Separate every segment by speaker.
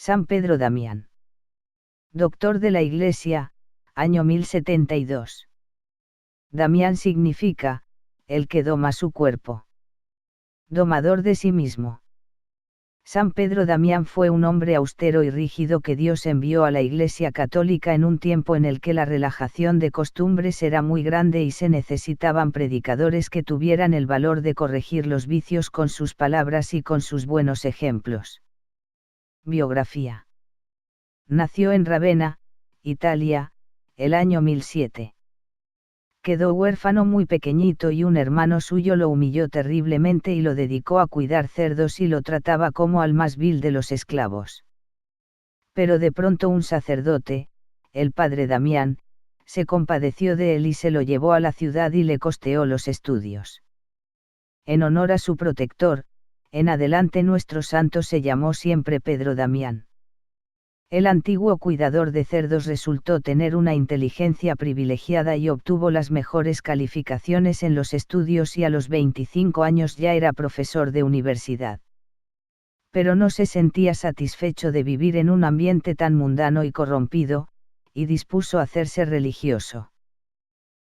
Speaker 1: San Pedro Damián. Doctor de la Iglesia, año 1072. Damián significa, el que doma su cuerpo. Domador de sí mismo. San Pedro Damián fue un hombre austero y rígido que Dios envió a la Iglesia católica en un tiempo en el que la relajación de costumbres era muy grande y se necesitaban predicadores que tuvieran el valor de corregir los vicios con sus palabras y con sus buenos ejemplos. Biografía. Nació en Ravenna, Italia, el año 1007. Quedó huérfano muy pequeñito y un hermano suyo lo humilló terriblemente y lo dedicó a cuidar cerdos y lo trataba como al más vil de los esclavos. Pero de pronto un sacerdote, el padre Damián, se compadeció de él y se lo llevó a la ciudad y le costeó los estudios. En honor a su protector, en adelante nuestro santo se llamó siempre Pedro Damián. El antiguo cuidador de cerdos resultó tener una inteligencia privilegiada y obtuvo las mejores calificaciones en los estudios y a los 25 años ya era profesor de universidad. Pero no se sentía satisfecho de vivir en un ambiente tan mundano y corrompido, y dispuso a hacerse religioso.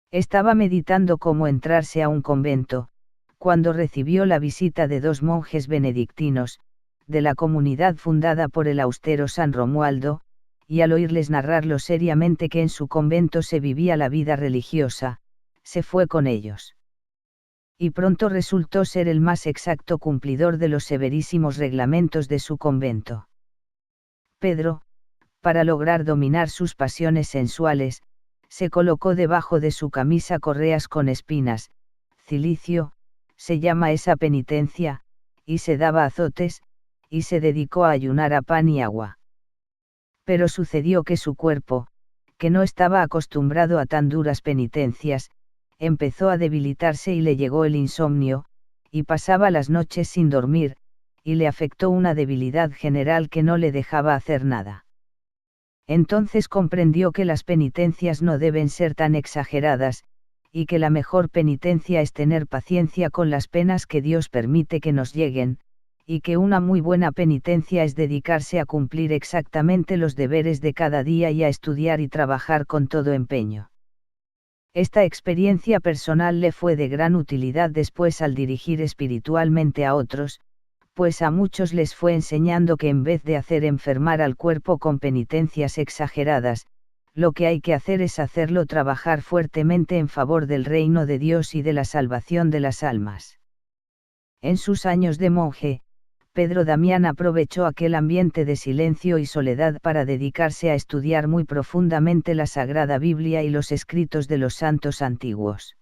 Speaker 1: Estaba meditando cómo entrarse a un convento, cuando recibió la visita de dos monjes benedictinos, de la comunidad fundada por el austero San Romualdo, y al oírles narrar lo seriamente que en su convento se vivía la vida religiosa, se fue con ellos. Y pronto resultó ser el más exacto cumplidor de los severísimos reglamentos de su convento. Pedro, para lograr dominar sus pasiones sensuales, se colocó debajo de su camisa correas con espinas, cilicio, se llama esa penitencia, y se daba azotes, y se dedicó a ayunar a pan y agua. Pero sucedió que su cuerpo, que no estaba acostumbrado a tan duras penitencias, empezó a debilitarse y le llegó el insomnio, y pasaba las noches sin dormir, y le afectó una debilidad general que no le dejaba hacer nada. Entonces comprendió que las penitencias no deben ser tan exageradas, y que la mejor penitencia es tener paciencia con las penas que Dios permite que nos lleguen, y que una muy buena penitencia es dedicarse a cumplir exactamente los deberes de cada día y a estudiar y trabajar con todo empeño. Esta experiencia personal le fue de gran utilidad después al dirigir espiritualmente a otros, pues a muchos les fue enseñando que en vez de hacer enfermar al cuerpo con penitencias exageradas, lo que hay que hacer es hacerlo trabajar fuertemente en favor del reino de Dios y de la salvación de las almas. En sus años de monje, Pedro Damián aprovechó aquel ambiente de silencio y soledad para dedicarse a estudiar muy profundamente la Sagrada Biblia y los escritos de los santos antiguos.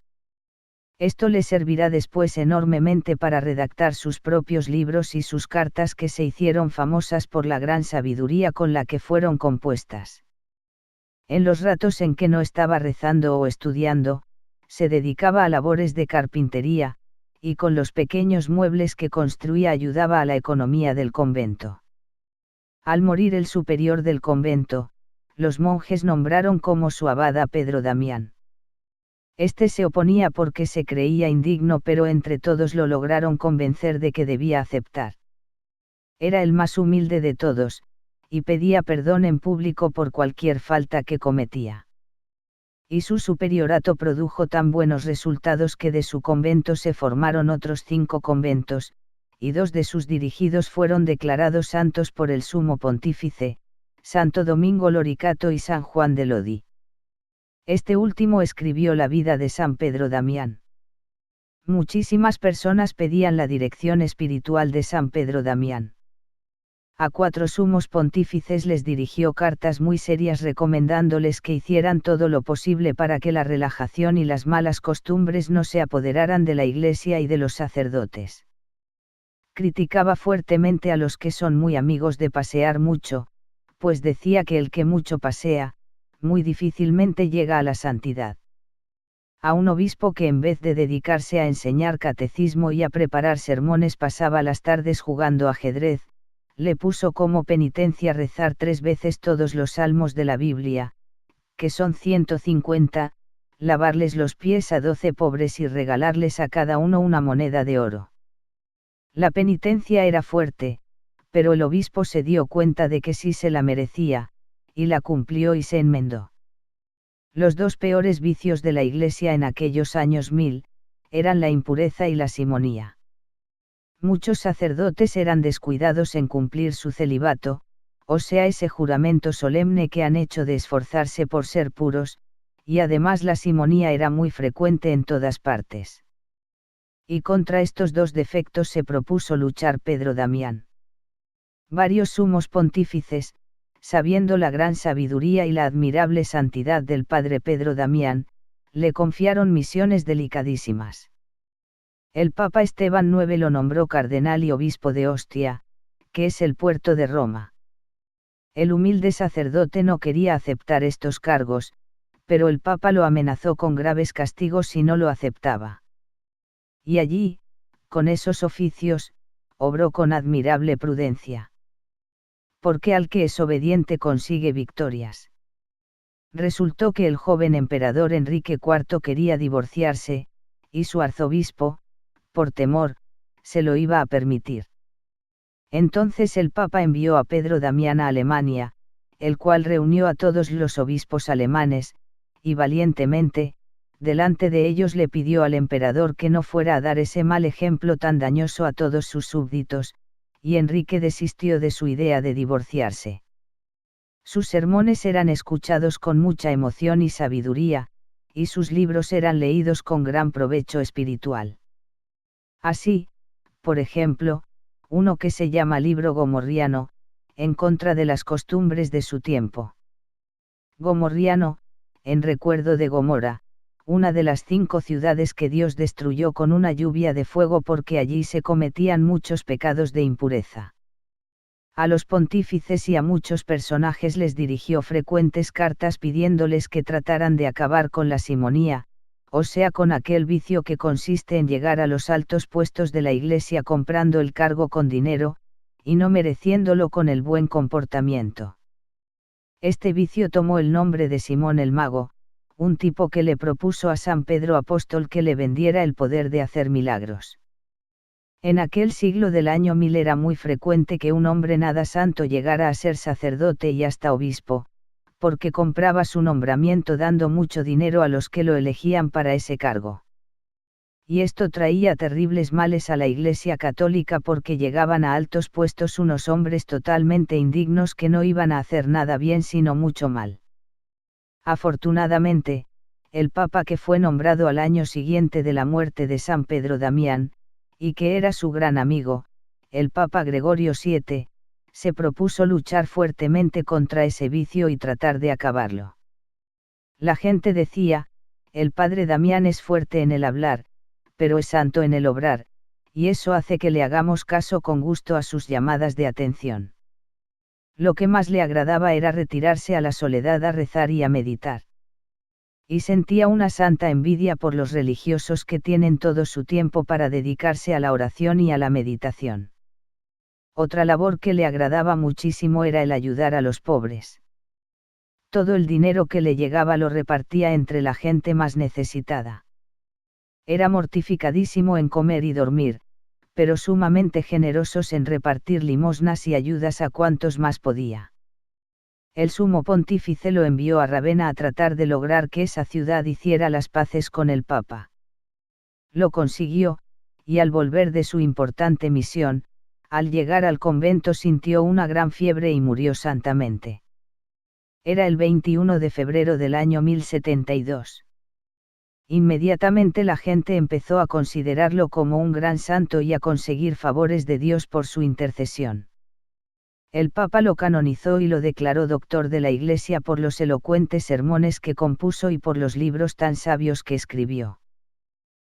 Speaker 1: Esto le servirá después enormemente para redactar sus propios libros y sus cartas que se hicieron famosas por la gran sabiduría con la que fueron compuestas. En los ratos en que no estaba rezando o estudiando, se dedicaba a labores de carpintería, y con los pequeños muebles que construía ayudaba a la economía del convento. Al morir el superior del convento, los monjes nombraron como su abad a Pedro Damián. Este se oponía porque se creía indigno, pero entre todos lo lograron convencer de que debía aceptar. Era el más humilde de todos, y pedía perdón en público por cualquier falta que cometía. Y su superiorato produjo tan buenos resultados que de su convento se formaron otros 5 conventos, y 2 de sus dirigidos fueron declarados santos por el sumo pontífice, Santo Domingo Loricato y San Juan de Lodi. Este último escribió la vida de San Pedro Damián. Muchísimas personas pedían la dirección espiritual de San Pedro Damián. A 4 sumos pontífices les dirigió cartas muy serias recomendándoles que hicieran todo lo posible para que la relajación y las malas costumbres no se apoderaran de la Iglesia y de los sacerdotes. Criticaba fuertemente a los que son muy amigos de pasear mucho, pues decía que el que mucho pasea, muy difícilmente llega a la santidad. A un obispo que en vez de dedicarse a enseñar catecismo y a preparar sermones pasaba las tardes jugando ajedrez, le puso como penitencia rezar 3 veces todos los salmos de la Biblia, que son 150, lavarles los pies a 12 pobres y regalarles a cada uno una moneda de oro. La penitencia era fuerte, pero el obispo se dio cuenta de que sí se la merecía, y la cumplió y se enmendó. Los dos peores vicios de la Iglesia en aquellos años 1000, eran la impureza y la simonía. Muchos sacerdotes eran descuidados en cumplir su celibato, o sea ese juramento solemne que han hecho de esforzarse por ser puros, y además la simonía era muy frecuente en todas partes. Y contra estos dos defectos se propuso luchar Pedro Damián. Varios sumos pontífices, sabiendo la gran sabiduría y la admirable santidad del padre Pedro Damián, le confiaron misiones delicadísimas. El Papa Esteban IX lo nombró cardenal y obispo de Ostia, que es el puerto de Roma. El humilde sacerdote no quería aceptar estos cargos, pero el Papa lo amenazó con graves castigos si no lo aceptaba. Y allí, con esos oficios, obró con admirable prudencia. Porque al que es obediente consigue victorias. Resultó que el joven emperador Enrique IV quería divorciarse, y su arzobispo, por temor, se lo iba a permitir. Entonces el Papa envió a Pedro Damián a Alemania, el cual reunió a todos los obispos alemanes, y valientemente, delante de ellos le pidió al emperador que no fuera a dar ese mal ejemplo tan dañoso a todos sus súbditos, y Enrique desistió de su idea de divorciarse. Sus sermones eran escuchados con mucha emoción y sabiduría, y sus libros eran leídos con gran provecho espiritual. Así, por ejemplo, uno que se llama Libro Gomorriano, en contra de las costumbres de su tiempo. Gomorriano, en recuerdo de Gomorra, una de las 5 ciudades que Dios destruyó con una lluvia de fuego porque allí se cometían muchos pecados de impureza. A los pontífices y a muchos personajes les dirigió frecuentes cartas pidiéndoles que trataran de acabar con la simonía, o sea con aquel vicio que consiste en llegar a los altos puestos de la Iglesia comprando el cargo con dinero, y no mereciéndolo con el buen comportamiento. Este vicio tomó el nombre de Simón el Mago, un tipo que le propuso a San Pedro Apóstol que le vendiera el poder de hacer milagros. En aquel siglo del año 1000 era muy frecuente que un hombre nada santo llegara a ser sacerdote y hasta obispo, porque compraba su nombramiento dando mucho dinero a los que lo elegían para ese cargo. Y esto traía terribles males a la Iglesia católica porque llegaban a altos puestos unos hombres totalmente indignos que no iban a hacer nada bien sino mucho mal. Afortunadamente, el Papa que fue nombrado al año siguiente de la muerte de San Pedro Damián, y que era su gran amigo, el Papa Gregorio VII, se propuso luchar fuertemente contra ese vicio y tratar de acabarlo. La gente decía, el padre Damián es fuerte en el hablar, pero es santo en el obrar, y eso hace que le hagamos caso con gusto a sus llamadas de atención. Lo que más le agradaba era retirarse a la soledad a rezar y a meditar. Y sentía una santa envidia por los religiosos que tienen todo su tiempo para dedicarse a la oración y a la meditación. Otra labor que le agradaba muchísimo era el ayudar a los pobres. Todo el dinero que le llegaba lo repartía entre la gente más necesitada. Era mortificadísimo en comer y dormir, pero sumamente generosos en repartir limosnas y ayudas a cuantos más podía. El sumo pontífice lo envió a Ravenna a tratar de lograr que esa ciudad hiciera las paces con el Papa. Lo consiguió, y al volver de su importante misión, al llegar al convento sintió una gran fiebre y murió santamente. Era el 21 de febrero del año 1072. Inmediatamente la gente empezó a considerarlo como un gran santo y a conseguir favores de Dios por su intercesión. El Papa lo canonizó y lo declaró doctor de la Iglesia por los elocuentes sermones que compuso y por los libros tan sabios que escribió.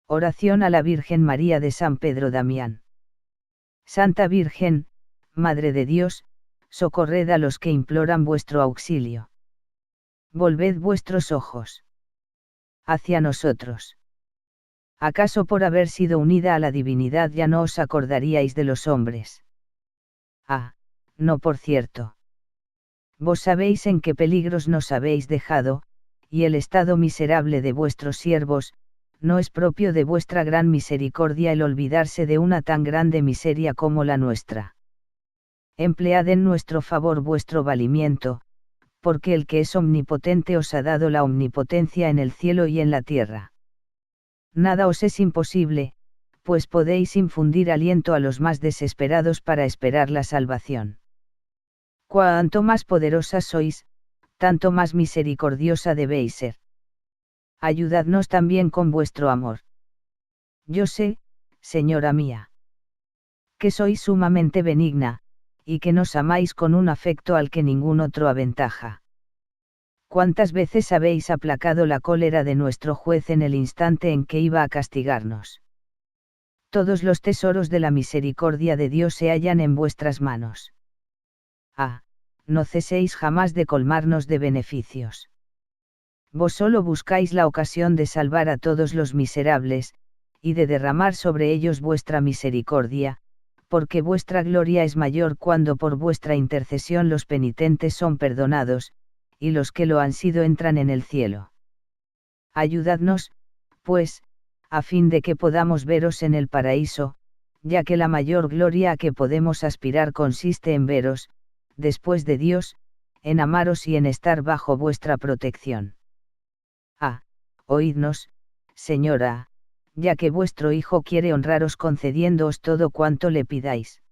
Speaker 1: Oración a la Virgen María de San Pedro Damián. Santa Virgen, Madre de Dios, socorred a los que imploran vuestro auxilio. Volved vuestros ojos hacia nosotros. ¿Acaso por haber sido unida a la divinidad ya no os acordaríais de los hombres? Ah, no por cierto. Vos sabéis en qué peligros nos habéis dejado, y el estado miserable de vuestros siervos, no es propio de vuestra gran misericordia el olvidarse de una tan grande miseria como la nuestra. Emplead en nuestro favor vuestro valimiento, porque el que es omnipotente os ha dado la omnipotencia en el cielo y en la tierra. Nada os es imposible, pues podéis infundir aliento a los más desesperados para esperar la salvación. Cuanto más poderosas sois, tanto más misericordiosa debéis ser. Ayudadnos también con vuestro amor. Yo sé, señora mía, que sois sumamente benigna, y que nos amáis con un afecto al que ningún otro aventaja. ¿Cuántas veces habéis aplacado la cólera de nuestro juez en el instante en que iba a castigarnos? Todos los tesoros de la misericordia de Dios se hallan en vuestras manos. Ah, no ceséis jamás de colmarnos de beneficios. Vos solo buscáis la ocasión de salvar a todos los miserables, y de derramar sobre ellos vuestra misericordia, porque vuestra gloria es mayor cuando por vuestra intercesión los penitentes son perdonados, y los que lo han sido entran en el cielo. Ayudadnos, pues, a fin de que podamos veros en el paraíso, ya que la mayor gloria a que podemos aspirar consiste en veros, después de Dios, en amaros y en estar bajo vuestra protección. Ah, oídnos, señora, ya que vuestro Hijo quiere honraros concediéndoos todo cuanto le pidáis.